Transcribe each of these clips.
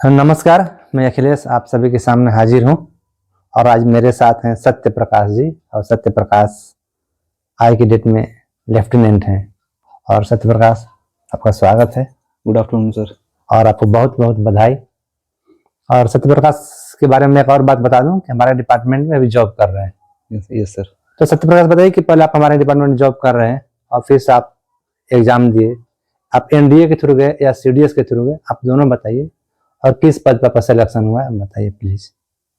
नमस्कार, मैं अखिलेश आप सभी के सामने हाजिर हूं और आज मेरे साथ हैं सत्य प्रकाश जी। और सत्य प्रकाश आज की डेट में लेफ्टिनेंट हैं। और सत्य प्रकाश, आपका स्वागत है। Good afternoon sir. और आपको बहुत बहुत बधाई। और सत्य प्रकाश के बारे में एक और बात बता दूं कि हमारे डिपार्टमेंट में अभी जॉब कर रहे हैं। Yes sir. तो सत्य प्रकाश बताइए कि पहले आप हमारे डिपार्टमेंट में जॉब कर रहे हैं और फिर से आप एग्जाम दिए, आप एनडीए के थ्रू गए या सीडीएस के थ्रू गए, आप दोनों बताइए। और किस पद पर सिलेक्शन हुआ है बताइए please.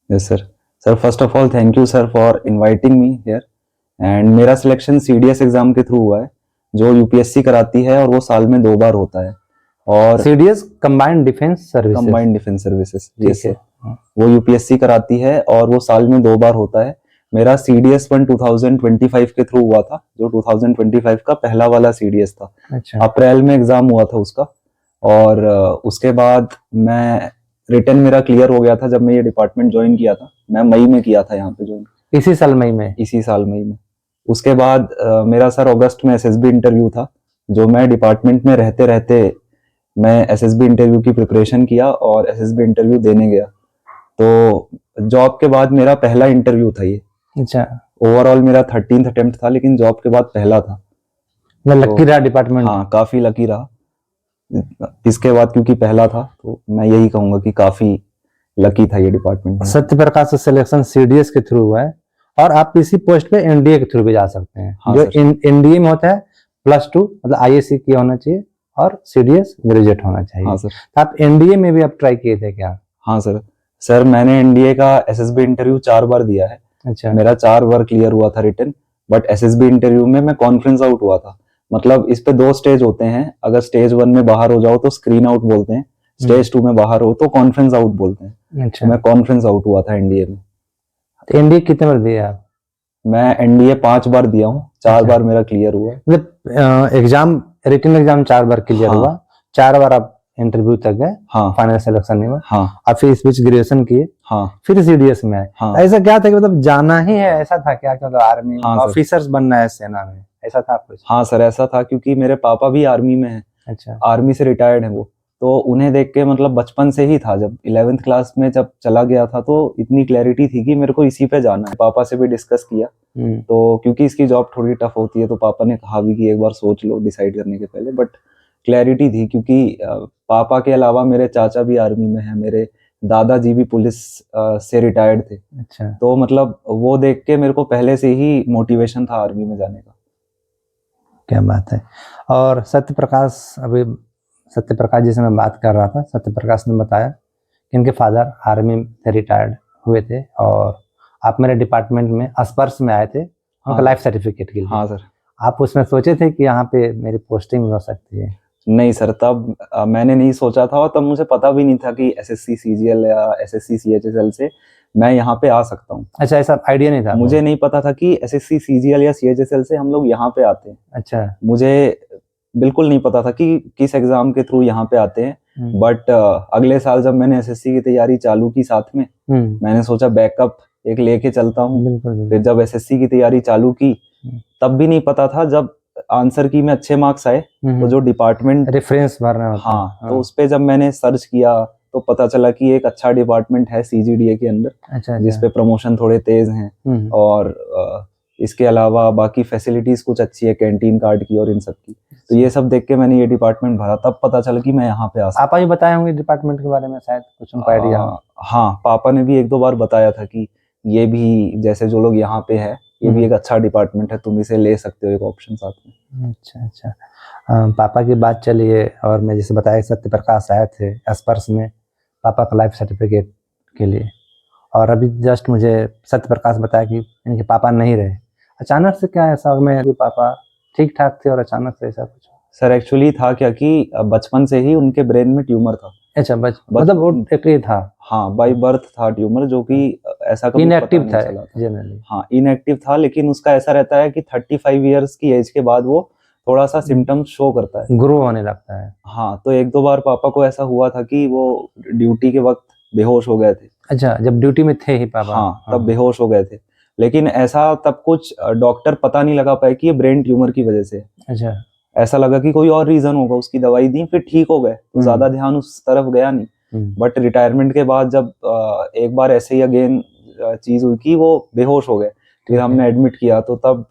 Yes sir. Sir first of all thank you sir for inviting me here. And मेरा सिलेक्शन सीडीएस एग्जाम के थ्रू हुआ है जो यूपीएससी कराती है और वो साल में 2 बार होता है। और CDS combined defence services. Yes sir, वो यूपीएससी कराती है और वो साल में 2 बार होता है। मेरा सीडीएस 1 2025 के थ्रू हुआ था, जो 2025 का पहला वाला सीडीएस था। अच्छा। अप्रैल में एग्जाम हुआ था उसका। और उसके बाद मैं रिटर्न मेरा क्लियर हो गया था जब मैं ये डिपार्टमेंट ज्वाइन किया था। मैं मई में किया था यहाँ पे ज्वाइन, इसी साल मई में। इसी साल मई में। उसके बाद मेरा सर अगस्त में एसएसबी इंटरव्यू था, जो मैं डिपार्टमेंट में रहते रहते मैं एसएसबी इंटरव्यू की प्रिपरेशन किया और एसएसबी इंटरव्यू देने गया। तो जॉब के बाद मेरा पहला इंटरव्यू था ये। अच्छा। ओवरऑल मेरा 13th अटेम्प्ट था, लेकिन जॉब के बाद पहला था। मैं लकी रहा डिपार्टमेंट। हाँ, काफी लकी रहा इसके बाद, क्योंकि पहला था तो मैं यही कहूंगा कि काफी लकी था ये डिपार्टमेंट। सत्य प्रकाश से सिलेक्शन सीडीएस के थ्रू हुआ है और आप इसी पोस्ट पे एनडीए के थ्रू भी जा सकते हैं। हाँ, जो एनडीए में होता है +2 मतलब आईएससी किया होना चाहिए और सीडीएस ग्रेजुएट होना चाहिए। हाँ सर। तो आप एनडीए में भी आप ट्राई किए थे क्या? हाँ सर। सर मैंने एनडीए का एसएसबी इंटरव्यू 4 बार दिया है। अच्छा। मेरा 4 बार क्लियर हुआ था रिटर्न, बट एसएसबी इंटरव्यू में मैं कॉन्फ्रेंस आउट हुआ था। मतलब इस पे 2 स्टेज होते हैं। अगर स्टेज 1 में बाहर हो जाओ तो स्क्रीन आउट बोलते हैं, स्टेज 2 में बाहर हो तो कॉन्फ्रेंस आउट बोलते हैं। अच्छा। मैं कॉन्फ्रेंस आउट हुआ था एनडीए में। तो एनडीए कितने बार दिए आप? मैं एनडीए 5 बार दिया हूँ, 4 अच्छा। बार मेरा क्लियर हुआ है। मतलब एग्जाम, रिटन एग्जाम 4 बार क्लियर हाँ। हुआ, 4 बार आप इंटरव्यू तक गए। हाँ। फाइनल सिलेक्शन नहीं हुआ। हाँ। आप फिर इस बीच ग्रेजुएशन किए। हाँ। फिर सीडीएस में आए। हाँ। ऐसा क्या था कि मतलब जाना ही है, ऐसा था क्या कि मतलब आर्मी हाँ सर। ऑफिसर्स बनना है सेना में, ऐसा था कुछ? हाँ सर, ऐसा था क्योंकि मेरे पापा भी आर्मी में हैं। अच्छा। आर्मी से रिटायर्ड हैं वो। तो उन्हें देख के मतलब बचपन से ही था, जब 11th क्लास में जब चला गया था तो इतनी क्लैरिटी थी कि मेरे को इसी पे जाना है। पापा से भी डिस्कस किया तो क्योंकि इसकी जॉब थोड़ी टफ होती है तो पापा ने कहा भी कि एक बार सोच लो डिसाइड करने के पहले। बट क्लैरिटी थी क्योंकि पापा के अलावा मेरे चाचा भी आर्मी में हैं, मेरे दादाजी भी पुलिस से रिटायर्ड थे। अच्छा। तो मतलब वो देख के मेरे को पहले से ही मोटिवेशन था आर्मी में जाने का। क्या बात है। और सत्य प्रकाश, अभी सत्य प्रकाश जी से मैं बात कर रहा था, सत्य प्रकाश ने बताया कि इनके फादर आर्मी से रिटायर्ड हुए थे और आप मेरे डिपार्टमेंट में स्पर्श में आए थे उनका हाँ। लाइफ सर्टिफिकेट के लिए। हाँ सर। आप उसमें सोचे थे कि यहाँ पे मेरी पोस्टिंग हो सकती है? नहीं सर, तब मैंने नहीं सोचा था और तब मुझे पता भी नहीं था कि एसएससी सीजीएल या एसएससी सीएचएसएल से मैं यहाँ पे आ सकता हूँ। अच्छा, ऐसा आइडिया नहीं था? मुझे नहीं पता था कि एसएससी सीजीएल या सीएचएसएल से हम लोग यहाँ पे आते हैं। अच्छा। मुझे बिल्कुल नहीं पता था कि किस एग्जाम के थ्रू यहाँ पे आते हैं। बट अगले साल जब मैंने एसएससी की तैयारी चालू की साथ में, मैंने सोचा बैकअप एक लेके चलता हूँ। फिर जब एसएससी की तैयारी चालू की तब भी नहीं पता था। जब आंसर की में अच्छे मार्क्स आए तो जो डिपार्टमेंट रेफरेंस भरना होता है। हाँ, तो उस पे जब मैंने सर्च किया तो पता चला कि एक अच्छा डिपार्टमेंट है सीजीडीए के अंदर। अच्छा। जिसपे प्रमोशन थोड़े तेज हैं और इसके अलावा बाकी फैसिलिटीज कुछ अच्छी है, कैंटीन कार्ड की और इन सब की। तो ये सब देख के मैंने ये डिपार्टमेंट भरा, तब पता चला कि मैं यहाँ पे आ सकता हूँ। आप ही बताए होंगे डिपार्टमेंट के बारे में, शायद कुछ उनको आइडिया। हाँ, पापा ने भी 1-2 बार बताया था कि ये भी जैसे जो लोग यहाँ पे है ये भी एक अच्छा डिपार्टमेंट है, तुम इसे ले सकते हो एक ऑप्शन साथ में। अच्छा अच्छा। पापा की बात चलिए, और मैं जैसे बताया सत्य प्रकाश आए थे स्पर्श में पापा का लाइफ सर्टिफिकेट के लिए, और अभी जस्ट मुझे सत्य प्रकाश बताया कि इनके पापा नहीं रहे। अचानक से क्या ऐसा में कि पापा ठीक ठाक थे और अचानक से ऐसा कुछ? सर एक्चुअली था क्या कि बचपन से ही उनके ब्रेन में ट्यूमर था। अच्छा, मतलब वो एक ही था? हाँ, बाय बर्थ था ट्यूमर, जो कि ऐसा कभी इनएक्टिव था जनरली। हाँ, इनएक्टिव था, लेकिन उसका ऐसा रहता है कि 35 इयर्स की एज के बाद वो थोड़ा सा सिम्टम्स शो करता है, ग्रो होने लगता है। हाँ, तो 1-2 बार पापा को ऐसा हुआ था कि वो ड्यूटी के वक्त बेहोश हो गए थे। अच्छा, जब ड्यूटी में थे ही पापा? हाँ, तब बेहोश हो गए थे, लेकिन ऐसा तब कुछ डॉक्टर पता नहीं लगा पाए कि ये ब्रेन ट्यूमर की वजह से। अच्छा। ऐसा लगा कि कोई और रीजन होगा, उसकी दवाई दी, फिर ठीक हो गए, तो ज्यादा ध्यान उस तरफ गया नहीं। बट रिटायरमेंट के बाद जब एक बार ऐसे ही अगेन चीज हुई कि वो बेहोश हो गए, फिर हमने एडमिट किया तो तब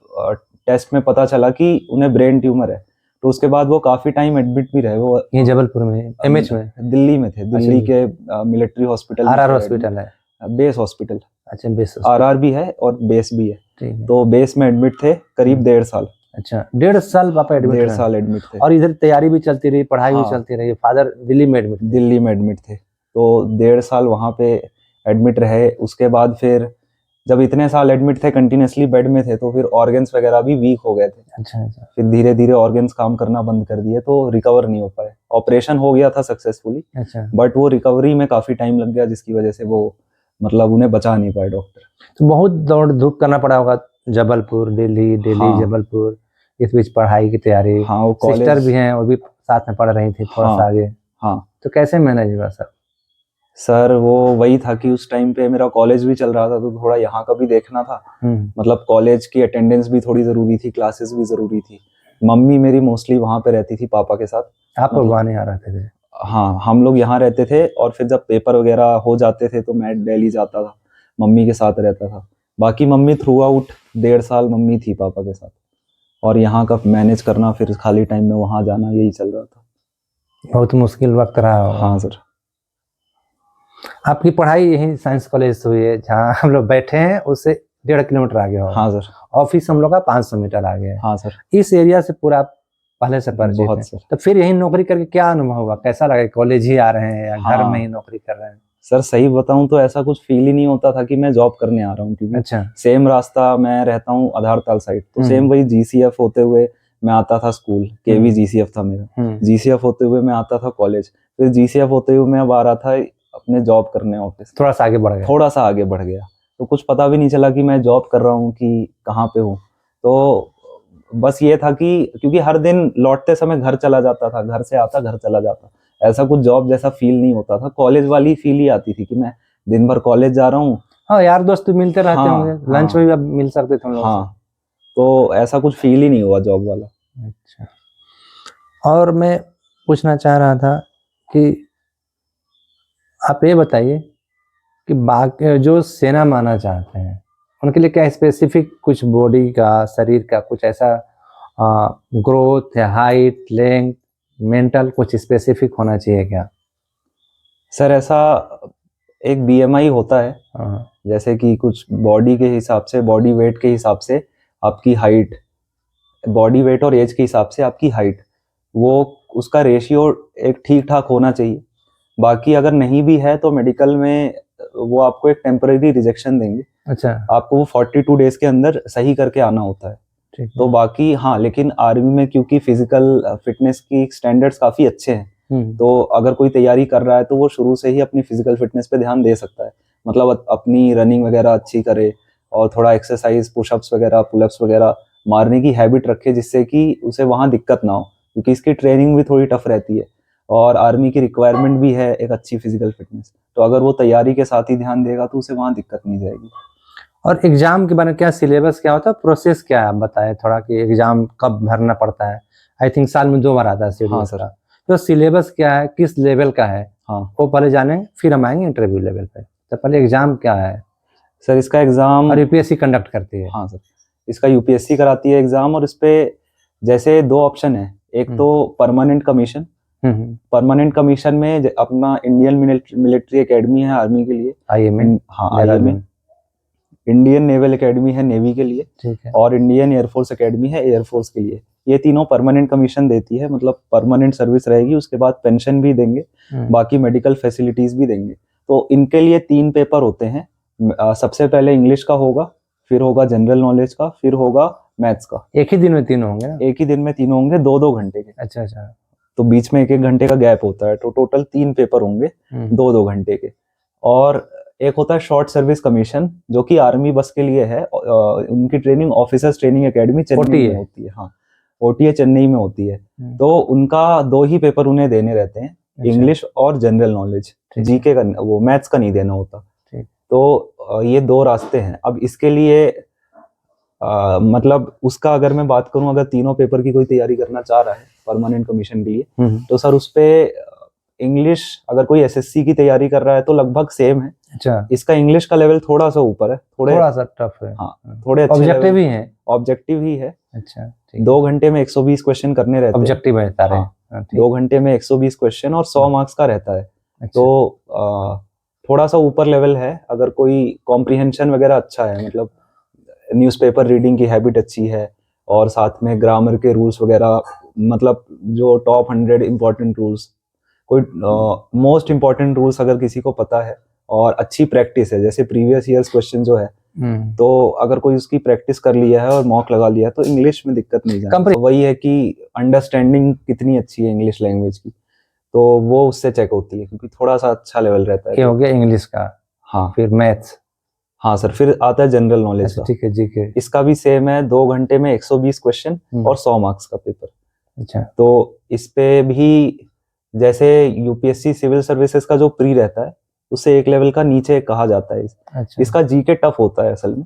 टेस्ट में पता चला कि उन्हें ब्रेन ट्यूमर है। तो उसके बाद वो काफी टाइम एडमिट भी रहे। वो ये जबलपुर में, एमएच में, दिल्ली में थे, दिल्ली के मिलिट्री हॉस्पिटल, आरआर हॉस्पिटल है, बेस हॉस्पिटल। अच्छा बेस, आरआर भी है और बेस भी है। ठीक है। तो बेस में एडमिट थे करीब 1.5 साल। अच्छा 1.5 साल पापा एडमिट 1.5 रहे? साल एडमिट थे। और इधर तैयारी भी चलती रही, पढ़ाई भी हाँ। चलती रही, फादर दिल्ली में एडमिट थे? दिल्ली में एडमिट थे, तो 1.5 साल वहाँ पे एडमिट रहे। उसके बाद फिर जब इतने साल एडमिट थे, कंटिन्यूसली बेड में थे, तो फिर ऑर्गन्स वगैरह भी वीक हो गए थे। अच्छा अच्छा। फिर धीरे धीरे ऑर्गन्स काम करना बंद कर दिए, तो रिकवर नहीं हो पाए। ऑपरेशन हो गया था सक्सेसफुली, अच्छा, बट वो रिकवरी में काफी टाइम लग गया, जिसकी वजह से वो मतलब उन्हें बचा नहीं पाए डॉक्टर। तो बहुत दौड़ धूप करना पड़ा होगा, जबलपुर दिल्ली, दिल्ली हाँ। जबलपुर, इस बीच पढ़ाई की तैयारी। हाँ, वो सिस्टर कॉलेज। भी हैं, वो भी साथ में पढ़ रही थी थोड़ा सा हाँ आगे, हाँ तो कैसे मैनेज हुआ सर? सर, वो वही था कि उस टाइम पे मेरा कॉलेज भी चल रहा था, तो थोड़ा यहाँ का भी देखना था। मतलब कॉलेज की अटेंडेंस भी थोड़ी जरूरी थी, क्लासेस भी जरूरी थी। मम्मी मेरी मोस्टली वहाँ पे रहती थी पापा के साथ। आप मतलब वहाँ नहीं आ रहे थे? हाँ, हम लोग यहाँ रहते थे, और फिर जब पेपर वगैरह हो जाते थे तो मैं दिल्ली जाता था, मम्मी के साथ रहता था। बाकी मम्मी थ्रू आउट 1.5 साल मम्मी थी पापा के साथ, और यहाँ का मैनेज करना, फिर खाली टाइम में वहाँ जाना, यही चल रहा था। बहुत मुश्किल वक्त रहा होगा। हाँ सर। आपकी पढ़ाई यही साइंस कॉलेज से हुई है जहाँ हम लोग बैठे हैं, उससे 1.5 किलोमीटर आगे हो? हाँ सर। ऑफिस हम लोग का 500 मीटर आगे है। हाँ सर। इस एरिया से पूरा पहले से परिचित बहुत है। सर। तो फिर यही नौकरी करके क्या अनुभव हुआ, कैसा लगा? कॉलेज ही आ रहे हैं या घर में ही हाँ नौकरी कर रहे हैं? सर, सही बताऊं तो ऐसा कुछ फील ही नहीं होता था कि मैं जॉब करने आ रहा हूँ, क्योंकि अच्छा। सेम रास्ता, मैं रहता हूँ आधारताल साइड, तो सेम वही जीसीएफ होते हुए मैं आता था स्कूल, केवी जीसीएफ था मेरा, जीसीएफ होते हुए मैं आता था कॉलेज, फिर जीसीएफ होते हुए मैं अब आ रहा था अपने जॉब करने ऑफिस। थोड़ा सा आगे बढ़ गया? थोड़ा सा आगे बढ़ गया, तो कुछ पता भी नहीं चला कि मैं जॉब कर रहा हूँ कि कहाँ पे हूँ। तो बस ये था कि क्योंकि हर दिन लौटते समय घर चला जाता था, घर से आता घर चला जाता, ऐसा कुछ जॉब जैसा फील नहीं होता था। कॉलेज वाली फील ही आती थी कि मैं दिन भर कॉलेज जा रहा हूँ। हाँ, यार दोस्त मिलते रहते हाँ, होंगे, लंच में भी अब मिल सकते थे हम लोग। हाँ, तो ऐसा कुछ फील ही नहीं हुआ जॉब वाला। अच्छा, और मैं पूछना चाह रहा था कि आप ये बताइए कि बाकी जो सेना में आना चाहते हैं उनके लिए क्या स्पेसिफिक कुछ बॉडी का, शरीर का कुछ ऐसा ग्रोथ या हाइट, लेंथ, मेंटल कुछ स्पेसिफिक होना चाहिए क्या? सर, ऐसा एक बीएमआई होता है, जैसे कि कुछ बॉडी के हिसाब से, बॉडी वेट के हिसाब से आपकी हाइट, बॉडी वेट और एज के हिसाब से आपकी हाइट, वो उसका रेशियो एक ठीक ठाक होना चाहिए। बाकी अगर नहीं भी है तो मेडिकल में वो आपको एक टेम्परेरी रिजेक्शन देंगे। अच्छा, आपको वो 42 डेज के अंदर सही करके आना होता है। ठीक है। तो बाकी हाँ, लेकिन आर्मी में क्योंकि फिजिकल फिटनेस की स्टैंडर्ड्स काफी अच्छे हैं, तो अगर कोई तैयारी कर रहा है तो वो शुरू से ही अपनी फिजिकल फिटनेस पे ध्यान दे सकता है। मतलब अपनी रनिंग वगैरह अच्छी करे, और थोड़ा एक्सरसाइज, पुशअप्स वगैरह, पुलअप्स वगैरह मारने की हैबिट रखे, जिससे कि उसे वहाँ दिक्कत ना हो, क्योंकि इसकी ट्रेनिंग भी थोड़ी टफ रहती है, और आर्मी की रिक्वायरमेंट भी है एक अच्छी फिजिकल फिटनेस। तो अगर वो तैयारी के साथ ही ध्यान देगा तो उसे वहाँ दिक्कत नहीं जाएगी। और एग्जाम के बारे में क्या, सिलेबस क्या होता है, प्रोसेस क्या है, आप बताएं थोड़ा कि एग्जाम कब भरना पड़ता है? आई थिंक साल में 2 बार आता है शेड्यूल। हाँ सर। का तो सिलेबस क्या है, किस लेवल का है? हाँ, वो पहले जाने, फिर हम आएंगे इंटरव्यू लेवल पे। तो पहले एग्जाम क्या है? सर इसका एग्जाम, और यूपीएससी कंडक्ट करती है? हाँ सर, इसका यूपीएससी कराती है एग्जाम, और इस पे जैसे 2 ऑप्शन है। एक तो परमानेंट कमीशन। परमानेंट कमीशन में अपना इंडियन मिलिट्री एकेडमी है आर्मी के लिए, आईएमए। हाँ आईएमए। इंडियन नेवल एकेडमी है नेवी के लिए, ठीक है। और इंडियन एयरफोर्स एकेडमी है एयरफोर्स के लिए। ये तीनों परमानेंट कमीशन देती है, मतलब परमानेंट सर्विस रहेगी, उसके बाद पेंशन भी देंगे, बाकी मेडिकल फैसिलिटीज भी देंगे। तो इनके लिए 3 पेपर होते हैं। सबसे पहले इंग्लिश का होगा, फिर होगा जनरल नॉलेज का, फिर होगा मैथ्स का। एक ही दिन में तीनों होंगे ना? एक ही दिन में तीनों होंगे, 2-2 घंटे के। अच्छा अच्छा। तो बीच में 1-1 घंटे का गैप होता है, तो टोटल 3 पेपर होंगे 2-2 घंटे के। और एक होता है शॉर्ट सर्विस कमीशन, जो कि आर्मी बस के लिए है। उनकी training officers training academy Chennai में होती है। हाँ, ओटीए चेन्नई में होती है। तो उनका 2 ही पेपर उन्हें देने रहते हैं, इंग्लिश और जनरल नॉलेज। जीके का, वो मैथ्स का नहीं देना होता। तो ये 2 रास्ते हैं। अब इसके लिए मतलब उसका अगर मैं बात करूं, अगर तीनों पेपर की कोई तैयारी करना चाह रहा है परमानेंट कमीशन के लिए, तो सर उस पे इंग्लिश अगर कोई एसएससी की तैयारी कर रहा है तो लगभग सेम है। अच्छा, इसका इंग्लिश का लेवल थोड़ा सा ऊपर है, थोड़ा सा टफ है। हाँ, थोड़े अच्छे ऑब्जेक्टिव ही है। ऑब्जेक्टिव ही है। अच्छा, ठीक। 2 घंटे में 120 क्वेश्चन करने रहते हैं। ऑब्जेक्टिव है सारे। हाँ, हाँ, ठीक। 2 घंटे में 120 क्वेश्चन और 100 मार्क्स का रहता है। अच्छा, तो थोड़ा सा ऊपर लेवल है। अगर कोई कॉम्प्रिहेंशन वगैरह अच्छा है, मतलब न्यूज़पेपर रीडिंग की हैबिट अच्छी है और साथ में ग्रामर के रूल्स वगैरह, मतलब जो टॉप 100 इंपॉर्टेंट रूल्स, कोई मोस्ट इंपॉर्टेंट रूल्स अगर किसी को पता है और अच्छी प्रैक्टिस है, जैसे प्रीवियस ईयर्स क्वेश्चन जो है, तो अगर कोई उसकी प्रैक्टिस कर लिया है और मॉक लगा लिया है तो इंग्लिश में दिक्कत नहीं जाती। तो वही है कि अंडरस्टैंडिंग कितनी अच्छी है इंग्लिश लैंग्वेज की, तो वो उससे चेक होती है, क्योंकि थोड़ा सा अच्छा लेवल रहता है। ये हो गया इंग्लिश का। हाँ, फिर मैथ्स। हाँ सर, फिर आता है जनरल नॉलेज अच्छा, का। ठीक है, जीके। इसका भी सेम है, 2 घंटे में 120 क्वेश्चन और 100 मार्क्स का पेपर। अच्छा, तो इस पे भी जैसे यूपीएससी सिविल सर्विसेज का जो प्री रहता है, उससे एक लेवल का नीचे कहा जाता है। अच्छा। इसका जीके टफ होता है असल में।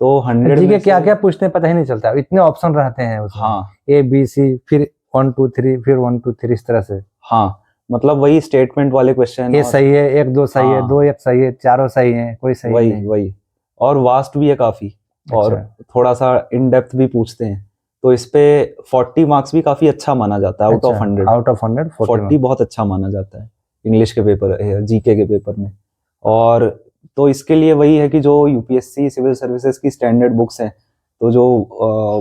तो 100 जीके में क्या से क्या पूछते हैं पता ही नहीं चलता, इतने ऑप्शन रहते हैं उसमें। हाँ, ए बी सी, फिर 1 2 3, फिर 1 2 3, इस तरह से। हाँ, मतलब वही स्टेटमेंट वाले क्वेश्चन। ये सही है, 1 2 सही है, हाँ, 2 1 सही है, चारों सही है, कोई सही वही नहीं। वही और वास्ट भी है काफी, और अच्छा, थोड़ा सा इन डेप्थ भी पूछते हैं। तो इस पे 40 मार्क्स भी काफी अच्छा माना जाता है आउट ऑफ 100। आउट ऑफ 100 40 बहुत अच्छा माना जाता है इंग्लिश के पेपर, जीके के पेपर में। और तो इसके लिए वही है कि जो यूपीएससी सिविल सर्विसेज की स्टैंडर्ड बुक्स हैं, तो जो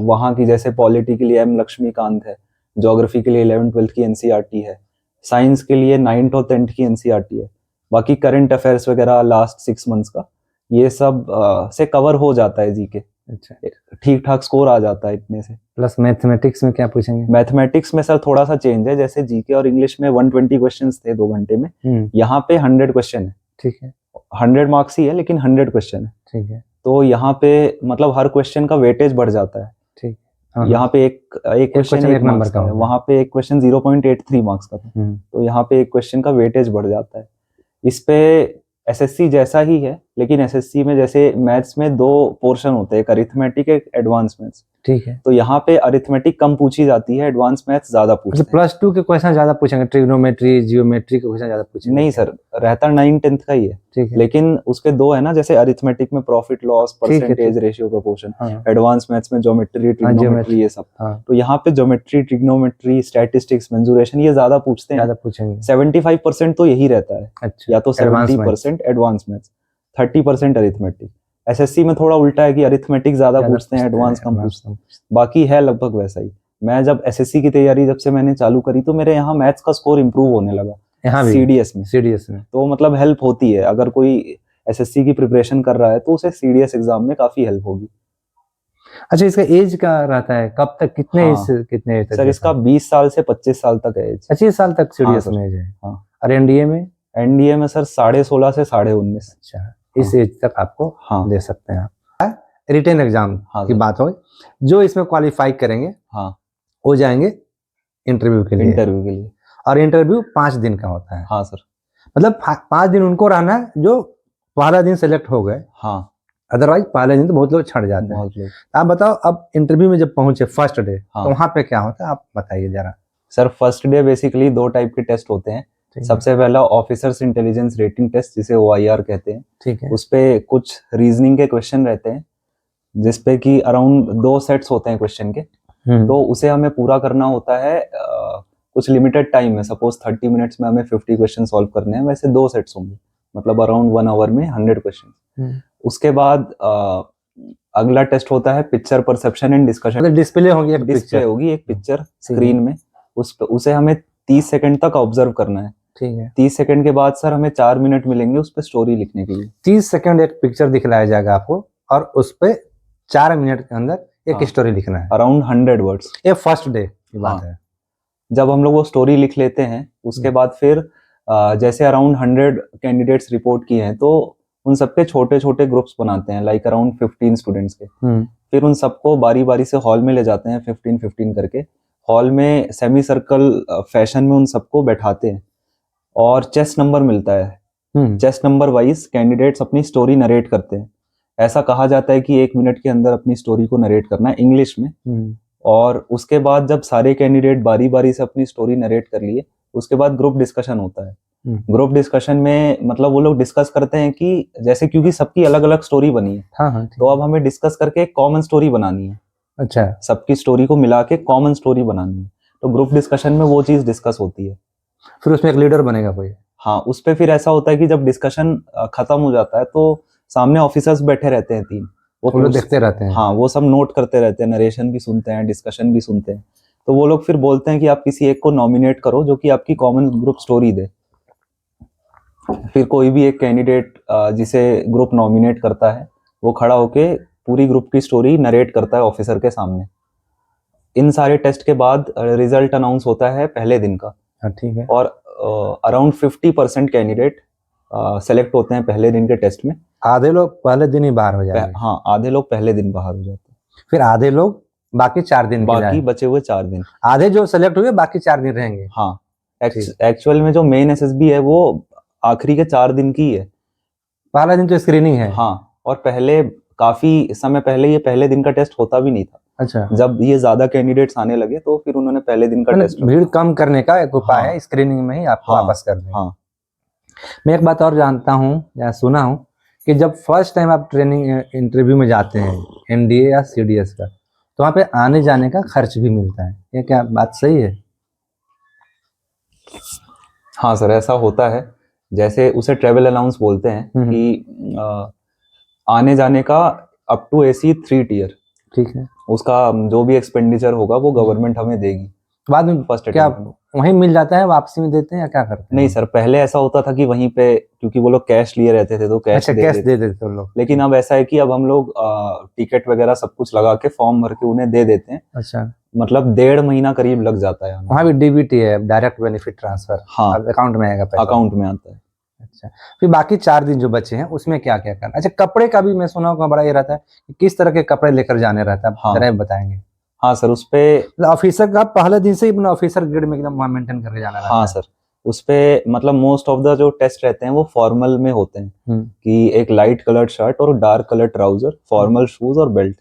वहाँ की, जैसे पॉलिटी के लिए एम लक्ष्मीकांत है, ज्योग्राफी के लिए 11th-12th की एनसीईआरटी है, साइंस के लिए 9th और 10th की एनसीईआरटी है, बाकी करंट अफेयर्स वगैरह लास्ट 6 मंथ्स का, ये सब से कवर हो जाता है जीके। अच्छा, ठीक ठाक स्कोर आ जाता है इतने से। प्लस मैथमेटिक्स में क्या पूछेंगे? मैथमेटिक्स में सर थोड़ा सा चेंज है, जैसे जीके और इंग्लिश में 120 क्वेश्चंस थे 2 घंटे में, यहाँ पे 100 क्वेश्चन है। ठीक है, 100 मार्क्स ही है लेकिन 100 क्वेश्चन है। ठीक है, तो यहाँ पे मतलब हर क्वेश्चन का वेटेज बढ़ जाता है। ठीक। हाँ, यहाँ पे एक क्वेश्चन 1 नंबर मार्क्स का का है, होता है। वहाँ पे एक क्वेश्चन 0.83 मार्क्स का था। तो यहाँ पे एक क्वेश्चन का वेटेज बढ़ जाता है। इस पे एसएससी जैसा ही है, लेकिन एसएससी में जैसे मैथ्स में 2 पोर्शन होते हैं, एक अरिथमेटिक, एक एडवांस मैथ्स। ठीक है। तो यहाँ पे अरिथमेटिक कम पूछी जाती है, एडवांस मैथ्स ज्यादा पूछते अच्छा, हैं। प्लस 2 के क्वेश्चन ज्यादा पूछेंगे, ट्रिग्नोमेट्री, जियोमेट्री के क्वेश्चन ज्यादा पूछेंगे? नहीं सर, रहता 9th-10th का ही है। ठीक है, लेकिन उसके 2 है ना, जैसे अरिथमेटिक में प्रॉफिट लॉस, ठीक है, परसेंटेज, ठीक। Ratio, proportion. हाँ, एडवांस मैथ्स में ज्योमेट्री, हाँ, ट्रिग्नोमेट्री, जियोमेट्री। ये सब। हाँ, तो यहाँ पे ज्योमेट्री, ट्रिग्नोमेट्री, स्टैटिस्टिक्स, मेंसुरेशन, ये ज्यादा पूछते हैं। ज्यादा पूछेंगे। 75% तो यही रहता है, अच्छा, या तो advance 70% advance maths, 30% arithmetic. SSC में थोड़ा उल्टा है कि अरिथमेटिक ज्यादा पूछते हैं, एडवांस कम पूछते हैं। बाकी है लगभग वैसा ही। मैं जब एसएससी की तैयारी जब से मैंने चालू करी, तो मेरे यहाँ मैथ्स का स्कोर इंप्रूव होने लगा, यहाँ भी सीडीएस में। सीडीएस में तो मतलब हेल्प होती है, अगर कोई एसएससी की प्रिपरेशन कर रहा है तो उसे सीडीएस एग्जाम में काफी हेल्प होगी। अच्छा, इसका एज का रहता है कब तक, कितने एज हाँ से कितने एज तक? सर, इसका 20 साल से 25 साल तक है एज। 25 साल तक हाँ सीडीएस सर, में एज है। हाँ। और एनडीए में? एनडीए में सर 16.5 से 19.5। अच्छा, इस एज तक आपको हाँ, दे सकते हैं आप। रिटन एग्जाम हाँ की सर, बात हो, जो इसमें क्वालिफाई करेंगे हाँ, हो जाएंगे इंटरव्यू के लिए। इंटरव्यू के लिए। और इंटरव्यू 5 दिन का होता है। हाँ सर, मतलब 5 दिन उनको रहना है जो पहला दिन सेलेक्ट हो गए, हाँ, अदरवाइज पहले दिन तो बहुत लोग छट जाते हैं। बहुत लोग। आप बताओ, अब इंटरव्यू में जब पहुंचे फर्स्ट डे, हाँ तो वहां पे क्या होता है आप बताइए जरा। Sir, first day basically 2 type के टेस्ट होते हैं। ठीक है, सबसे पहला ऑफिसर्स इंटेलिजेंस रेटिंग टेस्ट, जिसे OIR कहते हैं। ठीक है। उस पे कुछ रीजनिंग के क्वेश्चन रहते हैं, जिसपे कि अराउंड 2 सेट्स होते हैं क्वेश्चन के। तो उसे हमें पूरा करना होता है कुछ लिमिटेड टाइम में। सपोज 30 मिनट्स में हमें 50 क्वेश्चन सॉल्व करने हैं, वैसे 2 सेट्स होंगे, मतलब अराउंड 1 आवर में 100 क्वेश्चन। उसके बाद अगला टेस्ट होता है पिक्चर परसेप्शन एंड डिस्कशन। मतलब डिस्प्ले होगी एक डिस्प्ले पिक्चर, होगी एक पिक्चर स्क्रीन में, उसे हमें 30 सेकंड तक ऑब्जर्व करना है। ठीक है। 30 सेकंड के बाद सर हमें 4 मिनट मिलेंगे उस पर स्टोरी लिखने के लिए। 30 सेकंड एक पिक्चर दिखलाया जाएगा आपको, और उस पे 4 मिनट के अंदर एक स्टोरी लिखना है, अराउंड 100 वर्ड्स। ये फर्स्ट डे की बात है। जब हम लोग वो स्टोरी लिख लेते हैं, उसके बाद फिर जैसे अराउंड 100 कैंडिडेट्स रिपोर्ट किए हैं, तो उन सबके छोटे छोटे ग्रुप्स बनाते हैं, लाइक अराउंड 15 स्टूडेंट्स के। फिर उन सबको बारी बारी से हॉल में ले जाते हैं, 15-15 करके। हॉल में सेमी सर्कल फैशन में उन सबको बैठाते हैं, और चेस्ट नंबर मिलता है। चेस्ट नंबर वाइज कैंडिडेट्स अपनी स्टोरी नरेट करते हैं। ऐसा कहा जाता है कि 1 मिनट के अंदर अपनी स्टोरी को नरेट करना है इंग्लिश में। और उसके बाद जब सारे कैंडिडेट बारी बारी से अपनी स्टोरी नरेट कर लिए, उसके बाद ग्रुप डिस्कशन होता है। हम्म। ग्रुप डिस्कशन में मतलब वो लोग डिस्कस करते हैं कि जैसे क्योंकि सबकी अलग अलग स्टोरी बनी है, हाँ हाँ ठीक तो है। अब हमें डिस्कस करके एक कॉमन स्टोरी बनानी है, अच्छा। सबकी स्टोरी को मिला के कॉमन स्टोरी बनानी है। तो ग्रुप डिस्कशन में वो चीज डिस्कस होती है। फिर उसमें एक लीडर बनेगा कोई? हाँ, उस पे फिर ऐसा होता है कि जब डिस्कशन खत्म हो जाता है तो सामने ऑफिसर्स बैठे रहते हैं 3, वो लोग देखते रहते हैं? हाँ, वो सब नोट करते रहते हैं, नरेशन भी सुनते हैं, डिस्कशन भी सुनते हैं। तो वो लोग फिर बोलते हैं कि आप किसी एक को नॉमिनेट करो जो कि आपकी कॉमन ग्रुप स्टोरी दे। फिर कोई भी एक कैंडिडेट जिसे ग्रुप नॉमिनेट करता है वो खड़ा होके पूरी ग्रुप की स्टोरी नरेट करता है ऑफिसर के सामने। इन सारे टेस्ट के बाद रिजल्ट अनाउंस होता है पहले दिन का। हाँ ठीक है। और अराउंड 50% कैंडिडेट सेलेक्ट होते हैं पहले दिन के टेस्ट में। आधे लोग पहले दिन ही बाहर हो जाएंगे? हाँ, आधे लोग पहले दिन बाहर हो जाते हैं, फिर आधे लोग बाकी 4 दिन के बाकी लिए? बचे हुए 4 दिन। आधे जो सेलेक्ट हुए बाकी 4 दिन रहेंगे? हाँ, ठीक। एक्चुअल में जो मेन एसएसबी है वो आखिरी के 4 दिन की है। पहला दिन तो स्क्रीनिंग है? हाँ, और पहले काफी समय पहले ये पहले दिन का टेस्ट होता भी नहीं था। अच्छा। जब ये ज्यादा कैंडिडेट्स आने लगे तो फिर उन्होंने पहले दिन का मैंने टेस्ट भीड़ कम करने का एक उपाय हाँ। है, स्क्रीनिंग में ही आपको हाँ, वापस कर दें। हाँ, मैं एक बात और जानता हूँ या सुना हूँ कि जब फर्स्ट टाइम आप ट्रेनिंग इंटरव्यू में जाते हैं एनडीए या सीडीएस का, तो वहाँ पे आने जाने का खर्च भी मिलता है, ये क्या बात सही है? हाँ सर, ऐसा होता है। जैसे उसे ट्रेवल अलाउंस बोलते हैं कि आने जाने का अप टू एसी 3 टियर, ठीक है। उसका जो भी एक्सपेंडिचर होगा वो गवर्नमेंट हमें देगी। बाद में फर्स्ट क्या अटेम्प्ट में वहीं मिल जाता है, वापसी में देते हैं या क्या करते हैं? नहीं सर, पहले ऐसा होता था कि वहीं पे, क्योंकि वो लोग कैश लिए रहते थे तो कैश अच्छा, कैश दे देते हैं लोग? लेकिन अब ऐसा है कि अब हम लोग टिकट वगैरह सब कुछ लगा के फॉर्म भर के उन्हें दे देते हैं। अच्छा। मतलब 1.5 महीना करीब लग जाता है हमें। वहाँ भी डीबीटी है, डायरेक्ट बेनिफिट ट्रांसफर? हाँ, अकाउंट में आएगा पैसा? अकाउंट में आता है। अच्छा। फिर बाकी 4 दिन जो बचे हैं उसमें क्या क्या करना? अच्छा, कपड़े का भी मैं सुना हूँ बड़ा ये रहता है कि किस तरह के कपड़े लेकर जाने रहता है, हाँ। जरा बताएंगे? हाँ सर, उस पे ऑफिसर का पहले दिन से ही अपना ऑफिसर ग्रेड में एकदम वहाँ मेंटेन करके जाना रहता है? हाँ सर, उस पे मतलब मोस्ट ऑफ द जो टेस्ट रहते हैं वो फॉर्मल में होते हैं कि एक लाइट कलर्ड शर्ट और dark coloured trouser, formal shoes और बेल्ट,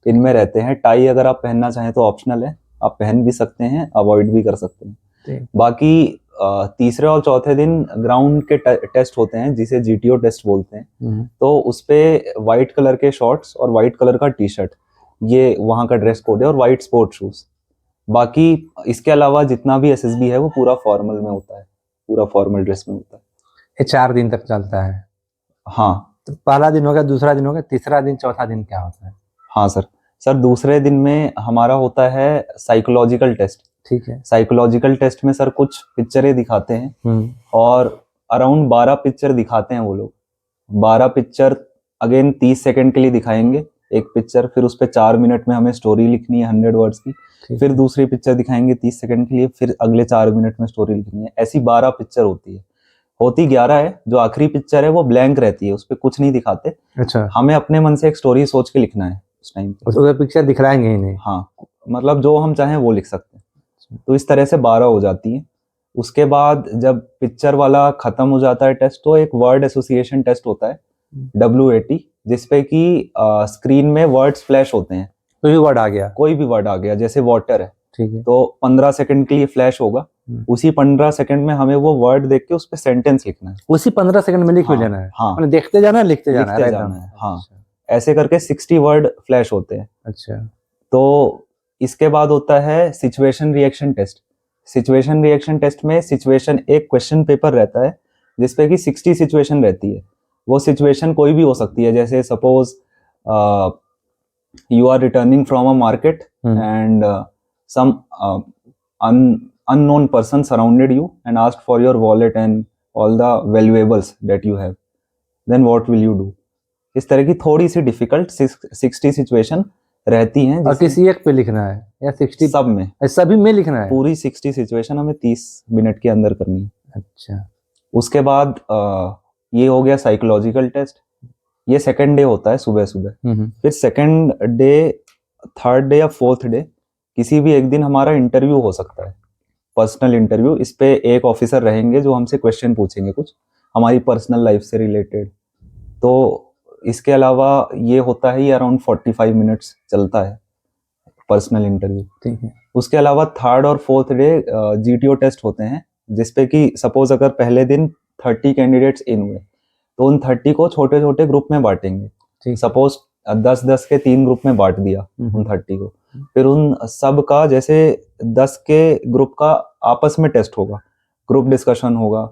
इनमें रहते हैं। टाई अगर आप पहनना चाहें तो ऑप्शनल है, आप पहन भी सकते हैं, अवॉइड भी कर सकते हैं। बाकी तीसरे और चौथे दिन ग्राउंड के टेस्ट होते हैं जिसे जीटीओ टेस्ट बोलते हैं। तो उस पे व्हाइट कलर के शॉर्ट्स और व्हाइट कलर का टी शर्ट, ये वहाँ का ड्रेस कोड है, और व्हाइट स्पोर्ट शूज। बाकी इसके अलावा जितना भी एसएसबी है वो पूरा फॉर्मल में होता है, पूरा फॉर्मल ड्रेस में होता है। ये 4 दिन तक चलता है? हाँ। तो पहला दिन हो गया, दूसरा दिन हो गया, तीसरा दिन, चौथा दिन क्या होता है? हाँ सर दूसरे दिन में हमारा होता है साइकोलॉजिकल टेस्ट। ठीक है। साइकोलॉजिकल टेस्ट में सर कुछ पिक्चरें दिखाते हैं और अराउंड 12 पिक्चर दिखाते हैं वो लोग। 12 पिक्चर अगेन 30 सेकंड के लिए दिखाएंगे एक पिक्चर, फिर उस पर 4 मिनट में हमें स्टोरी लिखनी है 100 वर्ड्स की। फिर दूसरी पिक्चर दिखाएंगे 30 सेकंड के लिए, फिर अगले 4 मिनट में स्टोरी लिखनी है। ऐसी 12 पिक्चर होती है। होती 11 है, जो आखिरी पिक्चर है वो ब्लैंक रहती है, उस पर कुछ नहीं दिखाते। अच्छा। हमें अपने मन से एक स्टोरी सोच के लिखना है उस टाइम पे। उधर पिक्चर दिखलाएंगे ही नहीं? हाँ, मतलब जो हम चाहें वो लिख सकते हैं। तो इस तरह से 12 हो जाती है। उसके बाद जब पिक्चर वाला खत्म हो जाता है टेस्ट, तो एक वर्ड एसोसिएशन टेस्ट होता है WAT, जिसपे कि स्क्रीन में वर्ड्स फ्लैश होते हैं। कोई भी वर्ड आ गया? कोई भी वर्ड आ गया, जैसे वाटर है, ठीक है, तो 15 सेकंड के लिए फ्लैश होगा। उसी 15 सेकंड में हमें वो वर्ड देख के उस पे सेंटेंस लिखना है। उसी 15 सेकंड में लिख भी लेना है? हाँ, मतलब देखते जाना है, लिखते जाना है? हाँ, ऐसे करके 60 वर्ड फ्लैश होते हैं। अच्छा। तो इसके बाद होता है situation reaction test. Situation reaction test में सिचुएशन, एक क्वेश्चन पेपर रहता है जिसपे कि 60 सिचुएशन रहती है। वो सिचुएशन कोई भी हो सकती है, जैसे suppose you are returning from a market and some unknown person surrounded you and asked for your wallet and all the valuables that you have, then what will you do? इस तरह की थोड़ी सी डिफिकल्ट 60 सिचुएशन रहती हैं। और किसी एक पे लिखना है या 60? सब में, सभी में लिखना है? पूरी 60 सिचुएशन हमें 30 मिनट के अंदर करनी है। अच्छा। उसके बाद ये हो गया साइकोलॉजिकल टेस्ट। ये सेकंड डे होता है सुबह सुबह। फिर सेकंड डे, थर्ड डे या फोर्थ डे किसी भी एक दिन हमारा इंटरव्यू हो सकता है, पर्सनल इंटरव्यू। इस पे एक ऑफिसर रहेंगे जो हमसे क्वेश्चन पूछेंगे कुछ हमारी पर्सनल लाइफ से रिलेटेड। तो इसके अलावा ये होता है, ये अराउंड 45 मिनट्स चलता है पर्सनल इंटरव्यू। ठीक है। उसके अलावा थर्ड और फोर्थ डे GTO टेस्ट होते हैं, जिसपे कि सपोज अगर पहले दिन 30 कैंडिडेट्स इन हुए तो उन 30 को छोटे छोटे ग्रुप में बांटेंगे। ठीक। सपोज 10-10 के 3 ग्रुप में बांट दिया उन 30 को, फिर उन सब का जैसे 10 के ग्रुप का आपस में टेस्ट होगा, ग्रुप डिस्कशन होगा,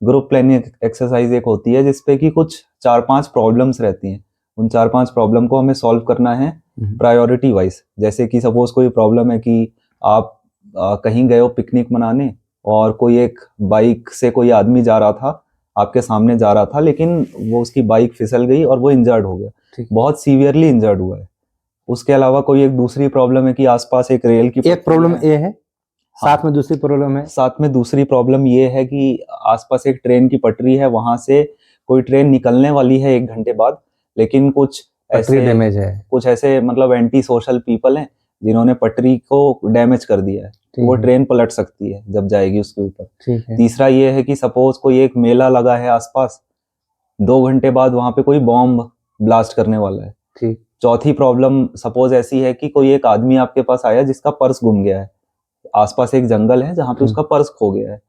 ग्रुप प्लानिंग एक्सरसाइज एक होती है जिसपे कि कुछ 4-5 प्रॉब्लम्स रहती हैं। उन 4-5 प्रॉब्लम को हमें सॉल्व करना है प्रायोरिटी वाइज। जैसे कि सपोज कोई प्रॉब्लम है कि आप कहीं गए हो पिकनिक मनाने और कोई एक बाइक से कोई आदमी जा रहा था, आपके सामने जा रहा था, लेकिन वो उसकी बाइक फिसल गई और वो इंजर्ड हो गया, बहुत सीवियरली इंजर्ड हुआ है। उसके अलावा कोई एक दूसरी प्रॉब्लम है कि आसपास एक रेल की एक प्रॉब्लम ये है, हाँ, साथ में दूसरी प्रॉब्लम है, साथ में दूसरी प्रॉब्लम ये है कि आसपास एक ट्रेन की पटरी है, वहां से कोई ट्रेन निकलने वाली है 1 घंटे बाद, लेकिन कुछ ऐसे डैमेज है, कुछ ऐसे मतलब एंटी सोशल पीपल हैं जिन्होंने पटरी को डैमेज कर दिया है, वो ट्रेन पलट सकती है जब जाएगी उसके ऊपर। तीसरा ये है कि सपोज कोई एक मेला लगा है आसपास, 2 घंटे बाद वहां पे कोई बॉम्ब ब्लास्ट करने वाला है। ठीक। चौथी प्रॉब्लम सपोज ऐसी है कि कोई एक आदमी आपके पास आया जिसका पर्स गुम गया है, आसपास एक जंगल है जहाँ पे उसका पर्स खो गया है,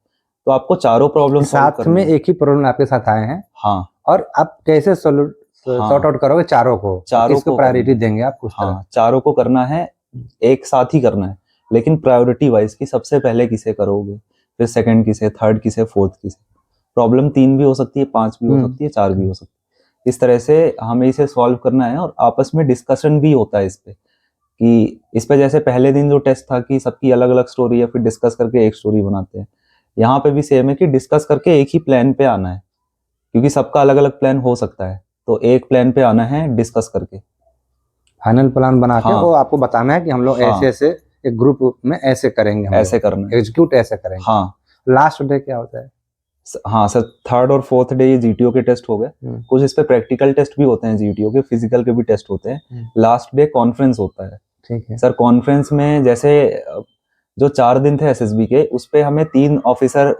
तो आपको चारों प्रॉब्लम साथ में एक ही प्रॉब्लम आपके साथ आए हैं। हाँ, और आप कैसे सॉर्ट आउट करोगे चारों को, किसको प्रायोरिटी देंगे आप उस तरह? हाँ, चारों को करना है, एक साथ ही करना है, लेकिन प्रायोरिटी वाइज कि सबसे पहले किसे करोगे, फिर सेकंड किसे, थर्ड किसे, फोर्थ किसे। प्रॉब्लम 3 भी हो सकती है, 5 भी हो सकती है, 4 भी हो सकती है। इस तरह से हमें इसे सॉल्व करना है और आपस में डिस्कशन भी होता है इस पे, कि इस पे जैसे पहले दिन जो टेस्ट था कि सबकी अलग अलग स्टोरी है, फिर डिस्कस करके एक स्टोरी बनाते हैं, यहाँ पे भी सेम है कि डिस्कस करके एक ही प्लान पे आना है, क्योंकि सबका अलग अलग प्लान हो सकता है, तो एक प्लान पे आना है डिस्कस करके, फाइनल प्लान बना के वो आपको बताना है कि हम लोग ऐसे ऐसे एक ग्रुप में ऐसे करेंगे, ऐसे करना है, एग्जीक्यूट ऐसे करेंगे। हाँ। लास्ट डे क्या होता है? हाँ सर, 3rd और 4th डे ये जीटीओ के टेस्ट हो गए, कुछ इस पे प्रैक्टिकल टेस्ट भी होते हैं जीटीओ के, फिजिकल के भी टेस्ट होते हैं। लास्ट डे कॉन्फ्रेंस होता है। ठीक है सर, कॉन्फ्रेंस में जैसे जो 4 दिन थे एसएसबी के, उस पे हमें 3 ऑफिसर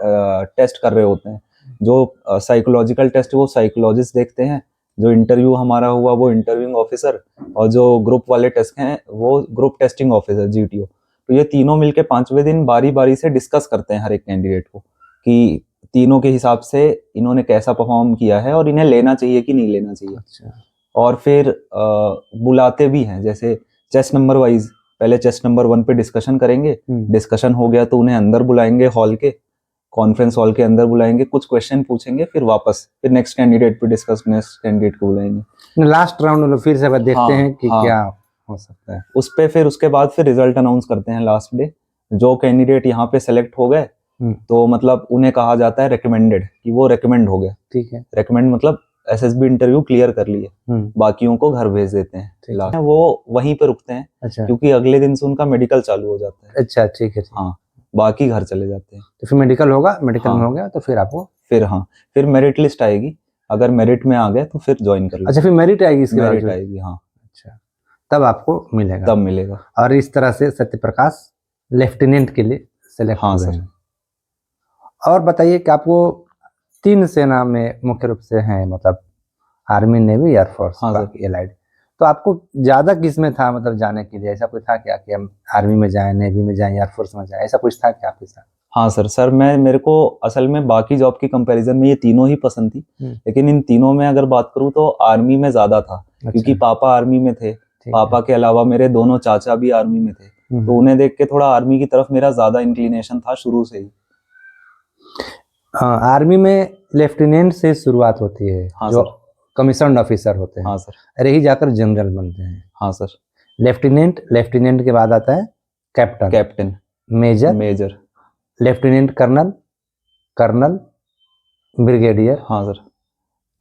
टेस्ट कर रहे होते हैं। जो साइकोलॉजिकल टेस्ट वो साइकोलॉजिस्ट देखते हैं, जो इंटरव्यू हमारा हुआ वो इंटरव्यूइंग ऑफिसर, और जो ग्रुप वाले टेस्ट हैं वो ग्रुप टेस्टिंग ऑफिसर जीटीओ। तो ये तीनों मिलके 5वें दिन बारी बारी से डिस्कस करते हैं हर एक कैंडिडेट को कि तीनों के हिसाब से इन्होंने कैसा परफॉर्म किया है और इन्हें लेना चाहिए कि नहीं लेना चाहिए। अच्छा। और फिर बुलाते भी हैं, जैसे चेस्ट नंबर वाइज, पहले चेस्ट नंबर 1 पे डिस्कशन करेंगे, डिस्कशन हो गया तो उन्हें अंदर बुलाएंगे, हॉल के कॉन्फ्रेंस हॉल के अंदर बुलाएंगे, कुछ क्वेश्चन पूछेंगे, फिर वापस फिर नेक्स्ट कैंडिडेट पे डिस्कस, नेक्स्ट कैंडिडेट को बुलाएंगे। लास्ट राउंड में फिर से देखते हैं कि क्या हो सकता है उस पे। फिर उसके बाद फिर रिजल्ट अनाउंस करते हैं लास्ट डे। जो कैंडिडेट यहाँ पे सेलेक्ट हो गए तो मतलब उन्हें कहा जाता है रिकमेंडेड, कि वो रिकमेंड हो गया। ठीक है, रिकमेंड मतलब एसएसबी इंटरव्यू क्लियर कर लिए, बाकियों को घर भेज देते हैं। वो वहीं पे रुकते हैं। अच्छा। क्योंकि अगले दिन से उनका मेडिकल चालू हो जाता है। अच्छा, ठीक है। हाँ, बाकी घर चले जाते हैं। तो फिर मेडिकल होगा, मेडिकल में हो गया तो फिर आपको फिर मेरिट लिस्ट आएगी, अगर मेरिट में आ गए तो फिर ज्वाइन कर लो। अच्छा, फिर मेरिट आएगी, इसके बाद मेरिट आएगी। हाँ, अच्छा, तब आपको मिलेगा। तब मिलेगा। और इस तरह से सत्यप्रकाश लेफ्टिनेंट के लिए सेलेक्ट हाँ हुए सर। हैं। और बताइए कि आपको 3 सेना में मुख्य रूप से हैं, मतलब आर्मी, नेवी, एयरफोर्स, एलाइड, तो आपको ज्यादा किस में था, मतलब जाने के लिए ऐसा कुछ था क्या कि हम आर्मी में जाएं, नेवी में जाएं, एयरफोर्स में जाएं, ऐसा कुछ था क्या आपके साथ? हाँ सर, मेरे को असल में बाकी जॉब की कंपैरिजन में ये तीनों ही पसंद थी, लेकिन इन तीनों में अगर बात करूँ तो आर्मी में ज्यादा था। अच्छा। क्योंकि पापा आर्मी में थे, पापा के अलावा मेरे दोनों चाचा भी आर्मी में थे, तो उन्हें देख के थोड़ा आर्मी की तरफ मेरा ज्यादा इंक्लिनेशन था शुरू से ही। आर्मी में लेफ्टिनेंट से शुरुआत होती है। हाँ, जो कमीशन्ड ऑफिसर होते हैं। हाँ सर। अरे ही जाकर जनरल बनते हैं। हाँ सर। लेफ्टिनेंट के बाद आता है captain, major, lieutenant colonel, brigadier. हाँ सर।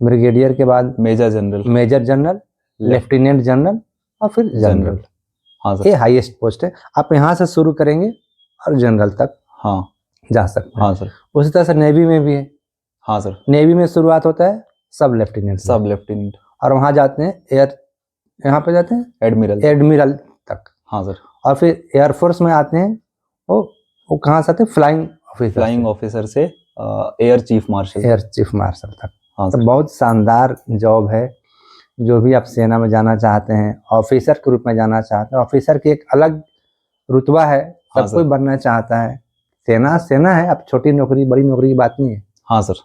ब्रिगेडियर के बाद मेजर जनरल, लेफ्टिनेंट जनरल और फिर जनरल। हाँ सर। ये हाईएस्ट पोस्ट है। आप यहाँ से शुरू करेंगे और जनरल तक जा सकते हैं। हाँ सर। उसी तरह से नेवी में भी है। हाँ सर। नेवी में शुरुआत होता है सब लेफ्टिनेंट, और वहां जाते हैं यहाँ पे जाते हैं एडमिरल तक। हाँ सर। और फिर एयरफोर्स में आते हैं, वो कहाँ से आते हैं, फ्लाइंग ऑफिसर से एयर चीफ मार्शल तक। हाँ तो बहुत शानदार जॉब है। जो भी आप सेना में जाना चाहते हैं, ऑफिसर के रूप में जाना चाहते हैं, ऑफिसर की एक अलग रुतबा है, सब कोई बनना चाहता है। सेना सेना है, अब छोटी नौकरी बड़ी नौकरी की बात नहीं है, हाँ सर।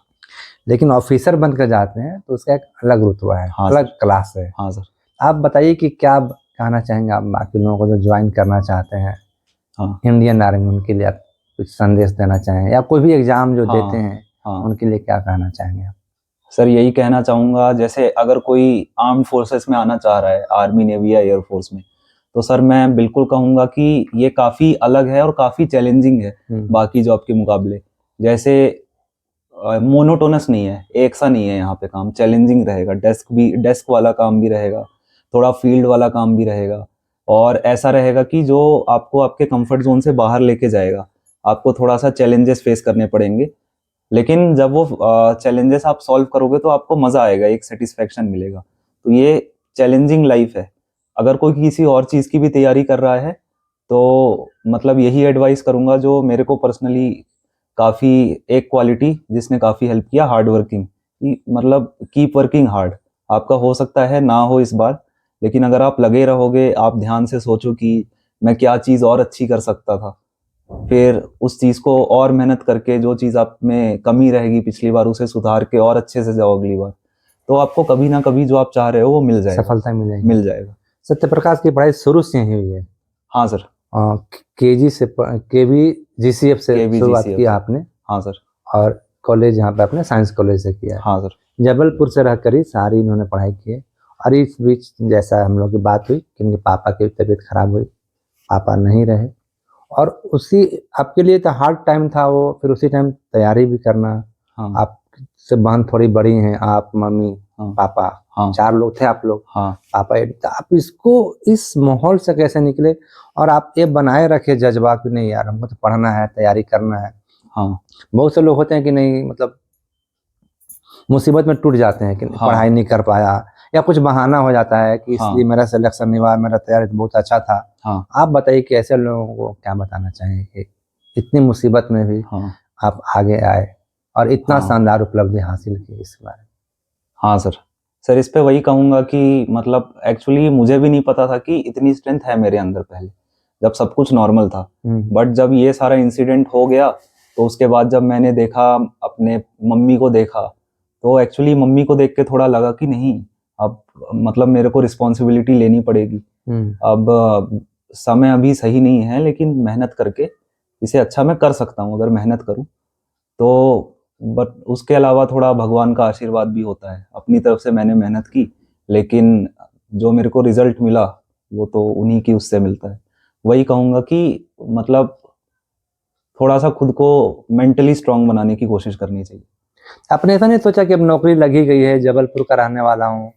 लेकिन ऑफिसर बनकर जाते हैं तो उसका एक अलग रुतबा है, हाँ अलग सर। क्लास है। हाँ सर। आप बताइए कि क्या कहना चाहेंगे आप बाकी लोगों को जो ज्वाइन करना चाहते हैं हाँ इंडियन आर्मी, उनके लिए आप कुछ संदेश देना चाहें, या कोई भी एग्जाम जो देते हाँ हैं हाँ उनके लिए क्या कहना चाहेंगे आप? सर, यही कहना चाहूँगा, जैसे अगर कोई आर्म्ड फोर्सेस में आना चाह रहा है, आर्मी, नेवी या एयरफोर्स में, तो सर मैं बिल्कुल कहूँगा कि ये काफ़ी अलग है और काफ़ी चैलेंजिंग है बाकी जॉब के मुकाबले। जैसे मोनोटोनस नहीं है, एक सा नहीं है, यहाँ पे काम चैलेंजिंग रहेगा, डेस्क वाला काम भी रहेगा, थोड़ा फील्ड वाला काम भी रहेगा, और ऐसा रहेगा कि जो आपको आपके कंफर्ट जोन से बाहर लेके जाएगा, आपको थोड़ा सा चैलेंजेस फेस करने पड़ेंगे। लेकिन जब वो चैलेंजेस आप सॉल्व करोगे तो आपको मज़ा आएगा, एक सेटिस्फैक्शन मिलेगा। तो ये चैलेंजिंग लाइफ है। अगर कोई किसी और चीज़ की भी तैयारी कर रहा है तो मतलब यही एडवाइस करूँगा, जो मेरे को पर्सनली काफ़ी एक क्वालिटी जिसने काफ़ी हेल्प किया, हार्ड वर्किंग। मतलब कीप वर्किंग हार्ड। आपका हो सकता है ना हो इस बार, लेकिन अगर आप लगे रहोगे, आप ध्यान से सोचो कि मैं क्या चीज़ और अच्छी कर सकता था, फिर उस चीज़ को और मेहनत करके जो चीज़ आप में कमी रहेगी पिछली बार उसे सुधार के और अच्छे से जाओ अगली बार, तो आपको कभी ना कभी जो आप चाह रहे हो वो मिल जाएगा, सफलता मिलेगी। मिल जाएगा। सत्य प्रकाश की पढ़ाई शुरू से ही हुई है? हाँ सर। केजी से केवी जीसीएफ से शुरुआत KVGCF की से। आपने, हाँ सर। और कॉलेज यहाँ पे आपने साइंस कॉलेज से किया है। हाँ सर। जबलपुर से रहकर ही सारी इन्होंने पढ़ाई की है। और इस बीच जैसा हम लोग की बात हुई कि इनके पापा की तबीयत खराब हुई, पापा नहीं रहे, और उसी आपके लिए तो हार्ड टाइम था वो, फिर उसी टाइम तैयारी भी करना। हाँ आपसे बहन थोड़ी बड़ी हैं, आप, मम्मी, हाँ पापा, हाँ 4 लोग थे आप लोग, हाँ पापा तो आप इसको इस माहौल से कैसे निकले, और आप ये बनाए रखे जज्बा कि नहीं यार हमको तो पढ़ना है, तैयारी करना है। हाँ बहुत से लोग होते हैं कि नहीं, मतलब मुसीबत में टूट जाते हैं कि हाँ पढ़ाई नहीं कर पाया, या कुछ बहाना हो जाता है कि इसलिए हाँ मेरा सिलेक्शन नहीं हुआ, मेरा तैयारी तो बहुत अच्छा था। हाँ आप बताइए कि ऐसे लोगों को क्या बताना चाहेंगे कि इतनी मुसीबत में भी हाँ आप आगे आए और इतना हाँ शानदार उपलब्धि हासिल की, इस बारे हाँ सर। सर इस पे वही कहूँगा कि मतलब एक्चुअली मुझे भी नहीं पता था कि इतनी स्ट्रेंथ है मेरे अंदर पहले, जब सब कुछ नॉर्मल था। में? बट जब ये सारा इंसिडेंट हो गया तो उसके बाद जब मैंने देखा, अपने मम्मी को देखा, तो एक्चुअली मम्मी को देख के थोड़ा लगा कि नहीं, अब मतलब मेरे को रिस्पॉन्सिबिलिटी लेनी पड़ेगी। अब समय अभी सही नहीं है, लेकिन मेहनत करके इसे अच्छा मैं कर सकता हूँ अगर मेहनत करूँ तो। बट उसके अलावा थोड़ा भगवान का आशीर्वाद भी होता है। अपनी तरफ से मैंने मेहनत की, लेकिन जो मेरे को रिजल्ट मिला वो तो उन्हीं की उससे मिलता है। वही कहूँगा कि मतलब थोड़ा सा खुद को मेंटली स्ट्रांग बनाने की कोशिश करनी चाहिए। आपने ऐसा नहीं सोचा कि अब नौकरी लगी गई है, जबलपुर का रहने वाला हूँ,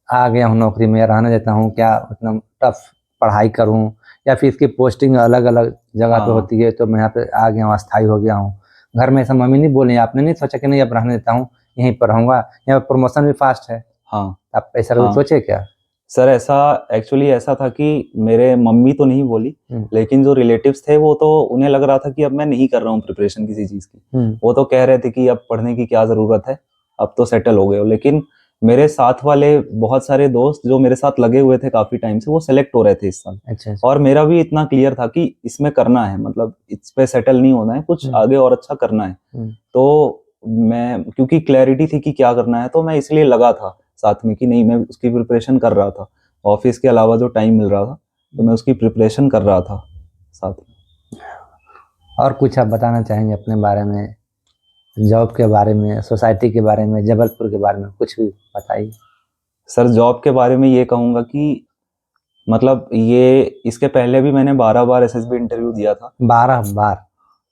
आ गया हूँ नौकरी में, रहने देता हूँ, क्या इतना टफ पढ़ाई करूँ, या फिर इसकी पोस्टिंग अलग अलग जगह पे हाँ होती है तो मैं यहाँ पे आ गया हूँ, अस्थायी हो गया हूँ। घर में ऐसा मम्मी नहीं बोली, आपने नहीं सोचा कि नहीं अब रहने देता हूँ, यहीं पर रहूँगा, यहाँ पर प्रमोशन भी फास्ट है? हाँ आप ऐसा कभी हाँ सोचे क्या? सर, ऐसा एक्चुअली ऐसा था कि मेरे मम्मी तो नहीं बोली, लेकिन जो रिलेटिव्स थे वो तो, उन्हें लग रहा था कि अब मैं नहीं कर रहा हूँ प्रिपरेशन किसी चीज़ की। वो तो कह रहे थे कि अब पढ़ने की क्या ज़रूरत है, अब तो सेटल हो गए हो। लेकिन मेरे साथ वाले बहुत सारे दोस्त जो मेरे साथ लगे हुए थे काफ़ी टाइम से, वो सेलेक्ट हो रहे थे इस साल। अच्छा। और मेरा भी इतना क्लियर था कि इसमें करना है, मतलब इस पे सेटल नहीं होना है, कुछ आगे और अच्छा करना है। तो मैं, क्योंकि क्लैरिटी थी कि क्या करना है, तो मैं इसलिए लगा था साथ में कि नहीं, मैं उसकी प्रिपरेशन कर रहा था। ऑफिस के अलावा जो टाइम मिल रहा था तो मैं उसकी प्रिपरेशन कर रहा था साथ में। और कुछ आप बताना चाहेंगे अपने बारे में, जॉब के बारे में, सोसाइटी के बारे में, जबलपुर के बारे में, कुछ भी बताइए। सर जॉब के बारे में ये कहूँगा कि मतलब ये, इसके पहले भी मैंने 12 बार एसएसबी इंटरव्यू दिया था। 12 बार?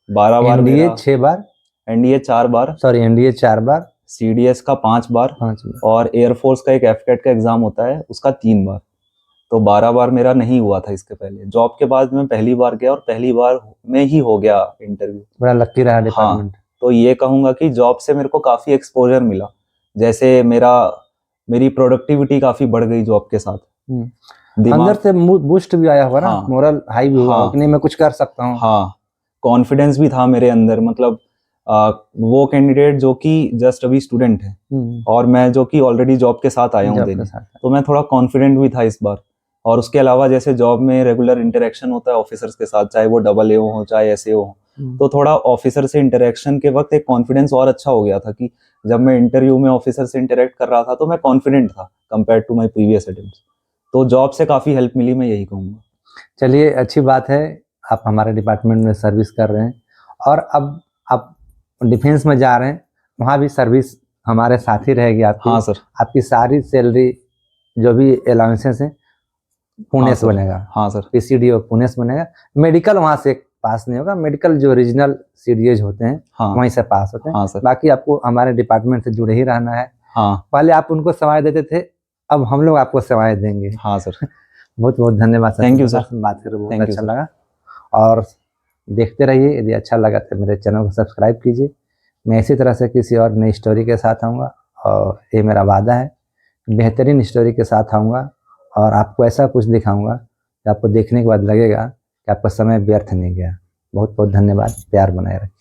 12 बार एनडीए मेरा, 6 बार, एनडीए 4 बार, सॉरी एनडीए 4 बार, सीडीएस का 5 बार, 5 बार, और एयरफोर्स का एक एफकेट का एग्जाम होता है उसका 3 बार। तो 12 बार मेरा नहीं हुआ था इसके पहले। जॉब के बाद मैं पहली बार गया और पहली बार में ही हो गया इंटरव्यू। बड़ा लकी रहा डिपार्टमेंट। हाँ, तो ये कहूँगा कि जॉब से मेरे को काफ़ी एक्सपोजर मिला। जैसे मेरी प्रोडक्टिविटी काफ़ी बढ़ गई जॉब के साथ। अंदर से बूस्ट भी आया होगा ना, हाँ, मोरल हाई भी हुआ हाँ, कि नहीं मैं कुछ कर सकता हूँ। हाँ, कॉन्फिडेंस भी था मेरे अंदर। मतलब वो कैंडिडेट जो कि जस्ट अभी स्टूडेंट है और मैं जो कि ऑलरेडी जॉब के साथ आया हूँ जॉब के देने, साथ। तो मैं थोड़ा कॉन्फिडेंट भी था इस बार और उसके अलावा जैसे जॉब में रेगुलर इंटरेक्शन होता है ऑफिसर्स के साथ, चाहे वो डबल ए हो चाहे एस ए हो, तो थोड़ा ऑफिसर से इंटरेक्शन के वक्त एक कॉन्फिडेंस और अच्छा हो गया था कि जब मैं इंटरव्यू में ऑफिसर से इंटरेक्ट कर रहा था तो मैं कॉन्फिडेंट था compare to my previous attempts. तो जॉब से काफ़ी हेल्प मिली, मैं यही कहूँगा। चलिए, अच्छी बात है, आप हमारे डिपार्टमेंट में सर्विस कर रहे हैं और अब आप डिफेंस में जा रहे हैं, वहाँ भी सर्विस हमारे साथ ही रहेगी आपकी। हाँ सर। आपकी सारी सैलरी जो भी अलाउंसेस हैं पुणे हाँ से सर। बनेगा, हाँ सर। पीसीडीओ पुणे से बनेगा। मेडिकल वहाँ से पास नहीं होगा, मेडिकल जो ओरिजिनल सीडीएज होते हैं हाँ। वहीं से पास होते हैं। हाँ सर। बाकी आपको हमारे डिपार्टमेंट से जुड़े ही रहना है। हाँ। पहले आप उनको सेवाएं देते थे, अब हम लोग आपको सेवाएं देंगे। हाँ सर। बहुत बहुत धन्यवाद सर। Thank you, sir. बात करके बहुत Thank you, अच्छा sir. लगा। और देखते रहिए, यदि अच्छा लगा तो मेरे चैनल को सब्सक्राइब कीजिए। मैं इसी तरह से किसी और नई स्टोरी के साथ आऊँगा और ये मेरा वादा है, बेहतरीन स्टोरी के साथ आऊँगा और आपको ऐसा कुछ दिखाऊँगा कि आपको देखने के बाद लगेगा कि आपका समय व्यर्थ नहीं गया। बहुत बहुत धन्यवाद, प्यार बनाए रखिए।